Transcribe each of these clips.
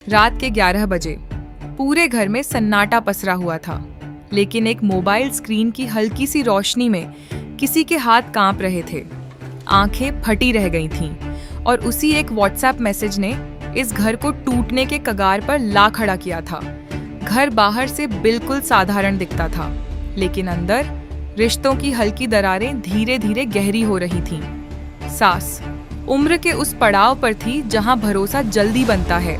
रात के 11 बजे पूरे घर में सन्नाटा पसरा हुआ था, लेकिन एक मोबाइल स्क्रीन की हल्की सी रोशनी में किसी के हाथ कांप रहे थे। आंखें फटी रह गई थीं और उसी एक व्हाट्सएप मैसेज ने इस घर को टूटने के कगार पर ला खड़ा किया था। घर बाहर से बिल्कुल साधारण दिखता था, लेकिन अंदर रिश्तों की हल्की दरारें धीरे धीरे गहरी हो रही थीं। सास उम्र के उस पड़ाव पर थी जहां भरोसा जल्दी बनता है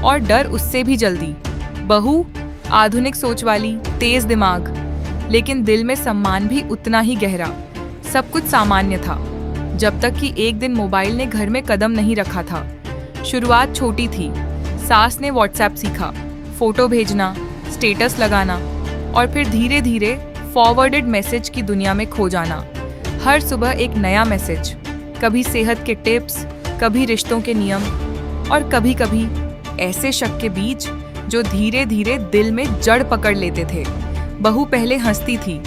और डर उससे भी जल्दी। बहू आधुनिक सोच वाली, तेज दिमाग, लेकिन दिल में सम्मान भी उतना ही गहरा। सब कुछ सामान्य था, जब तक कि एक दिन मोबाइल ने घर में कदम नहीं रखा था। शुरुआत छोटी थी। सास ने व्हाट्सएप सीखा, फोटो भेजना, स्टेटस लगाना और फिर धीरे धीरे फॉरवर्डेड मैसेज की दुनिया में खो जाना। हर सुबह एक नया मैसेज, कभी सेहत के टिप्स, कभी रिश्तों के नियम और कभी कभी ऐसे शक के बीज जो धीरे धीरे दिल में जड़ पकड़ लेते थे। बहू पहले हंसती थी,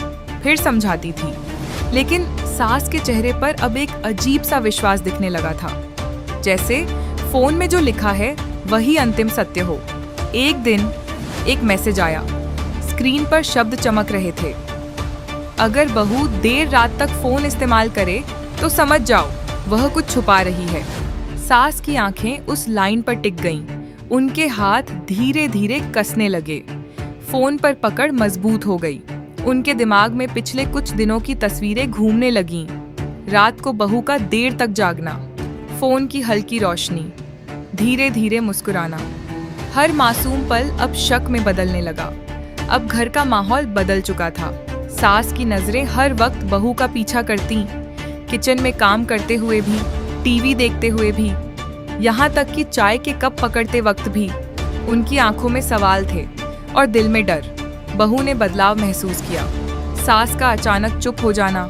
फिर समझाती थी, लेकिन सास के चेहरे पर अब एक अजीब सा विश्वास दिखने लगा था, जैसे फोन में जो लिखा है वही अंतिम सत्य हो। एक दिन एक मैसेज आया, स्क्रीन पर शब्द चमक रहे थे, अगर बहू देर रात तक फोन इस्तेमाल करे तो समझ जाओ वह कुछ छुपा रही है। सास की आंखें उस लाइन पर टिक गईं, उनके हाथ धीरे धीरे कसने लगे, फोन पर पकड़ मजबूत हो गई। उनके दिमाग में पिछले कुछ दिनों की तस्वीरें घूमने लगीं। रात को बहू का देर तक जागना, फोन की हल्की रोशनी, धीरे धीरे मुस्कुराना। हर मासूम पल अब शक में बदलने लगा। अब घर का माहौल बदल चुका था। सास की नजरें हर वक्त बहू का पीछा करती, किचन में काम करते हुए भी, टीवी देखते हुए भी, यहाँ तक कि चाय के कप पकड़ते वक्त भी। उनकी आंखों में सवाल थे और दिल में डर। बहू ने बदलाव महसूस किया। सास का अचानक चुप हो जाना,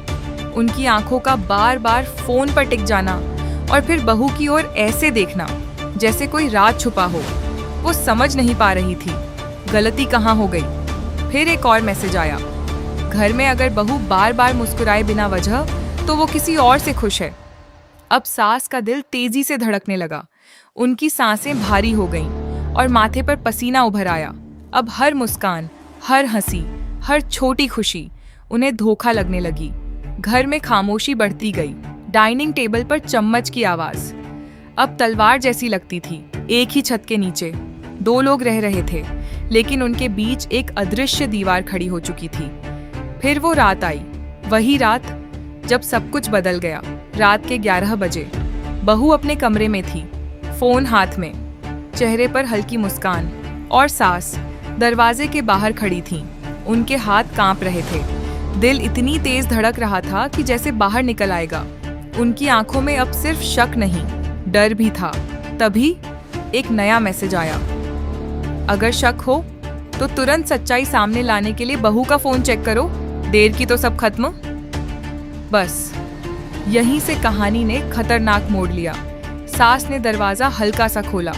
उनकी आंखों का बार बार फोन पर टिक जाना और फिर बहू की ओर ऐसे देखना जैसे कोई राज छुपा हो। वो समझ नहीं पा रही थी गलती कहाँ हो गई। फिर एक और मैसेज आया, घर में अगर बहू बार बार मुस्कुराए बिना वजह तो वो किसी और से खुश है। अब सास का दिल तेजी से धड़कने लगा, उनकी सांसें भारी हो गईं और माथे पर पसीना उभर आया। अब हर मुस्कान, हर हंसी, हर छोटी खुशी उन्हें धोखा लगने लगी। घर में खामोशी बढ़ती गई। डाइनिंग टेबल पर चम्मच की आवाज अब तलवार जैसी लगती थी। एक ही छत के नीचे दो लोग रह रहे थे, लेकिन उनके बीच एक अदृश्य दीवार खड़ी हो चुकी थी। फिर वो रात आई, वही रात जब सब कुछ बदल गया। रात के 11 बजे बहू अपने कमरे में थी, फोन हाथ में, चेहरे पर हल्की मुस्कान, और सास दरवाजे के बाहर खड़ी थीं। उनके हाथ कांप रहे थे, दिल इतनी तेज धड़क रहा था कि जैसे बाहर निकल आएगा। उनकी आंखों में अब सिर्फ शक नहीं, डर भी था। तभी एक नया मैसेज आया, अगर शक हो तो तुरंत सच्चाई सामने लाने के लिए बहू का फोन चेक करो, देर की तो सब खत्म। बस यहीं से कहानी ने खतरनाक मोड़ लिया। सास ने दरवाजा हल्का सा खोला।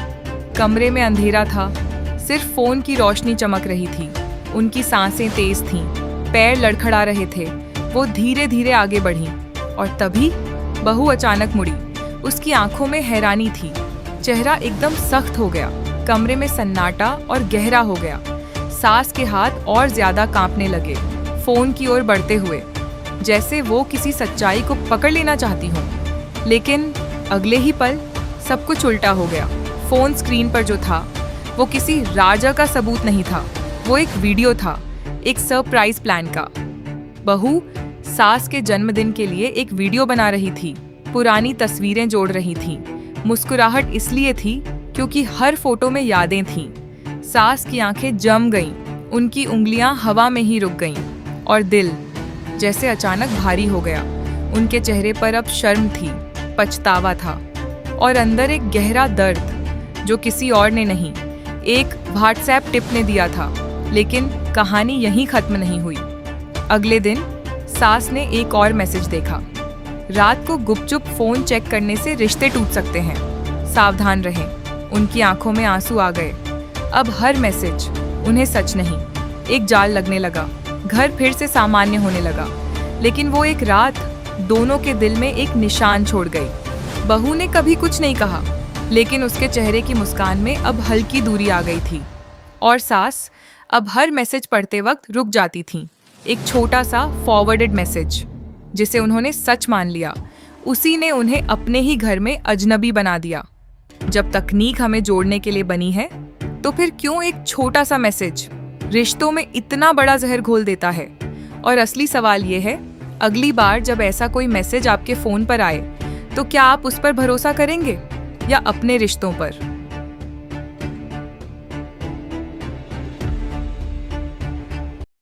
कमरे में अंधेरा था, सिर्फ फोन की रोशनी चमक रही थी। उनकी सांसें तेज थीं, पैर लड़खड़ा रहे थे। वो धीरे धीरे आगे बढ़ी और तभी बहू अचानक मुड़ी। उसकी आंखों में हैरानी थी, चेहरा एकदम सख्त हो गया। कमरे में सन्नाटा और गहरा हो गया। सास के हाथ और ज्यादा कांपने लगे, फोन की ओर बढ़ते हुए, जैसे वो किसी सच्चाई को पकड़ लेना चाहती हो। लेकिन अगले ही पल सब कुछ उल्टा हो गया। फोन स्क्रीन पर जो था वो किसी राजा का सबूत नहीं था, वो एक वीडियो था, एक सरप्राइज प्लान का। बहू सास के जन्मदिन के लिए एक वीडियो बना रही थी, पुरानी तस्वीरें जोड़ रही थी। मुस्कुराहट इसलिए थी क्योंकि हर फोटो में यादें थीं। सास की आंखें जम गईं, उनकी उंगलियां हवा में ही रुक गईं और दिल जैसे अचानक भारी हो गया। उनके चेहरे पर अब शर्म थी, पछतावा था और अंदर एक गहरा दर्द जो किसी और ने नहीं, एक व्हाट्सएप टिप ने दिया था। लेकिन कहानी यहीं खत्म नहीं हुई। अगले दिन सास ने एक और मैसेज देखा, रात को गुपचुप फोन चेक करने से रिश्ते टूट सकते हैं, सावधान रहें। उनकी आंखों में आंसू आ गए। अब हर मैसेज उन्हें सच नहीं, एक जाल लगने लगा। घर फिर से सामान्य होने लगा, लेकिन वो एक रात दोनों के दिल में एक निशान छोड़ गई। बहू ने कभी कुछ नहीं कहा, लेकिन उसके चेहरे की मुस्कान में अब हल्की दूरी आ गई थी और सास अब हर मैसेज पढ़ते वक्त रुक जाती थीं। एक छोटा सा फॉरवर्डेड मैसेज जिसे उन्होंने सच मान लिया, उसी ने उन्हें अपने ही घर में अजनबी बना दिया। जब तकनीक हमें जोड़ने के लिए बनी है, तो फिर क्यों एक छोटा सा मैसेज रिश्तों में इतना बड़ा जहर घोल देता है? और असली सवाल ये है, अगली बार जब ऐसा कोई मैसेज आपके फोन पर आए, तो क्या आप उस पर भरोसा करेंगे या अपने रिश्तों पर?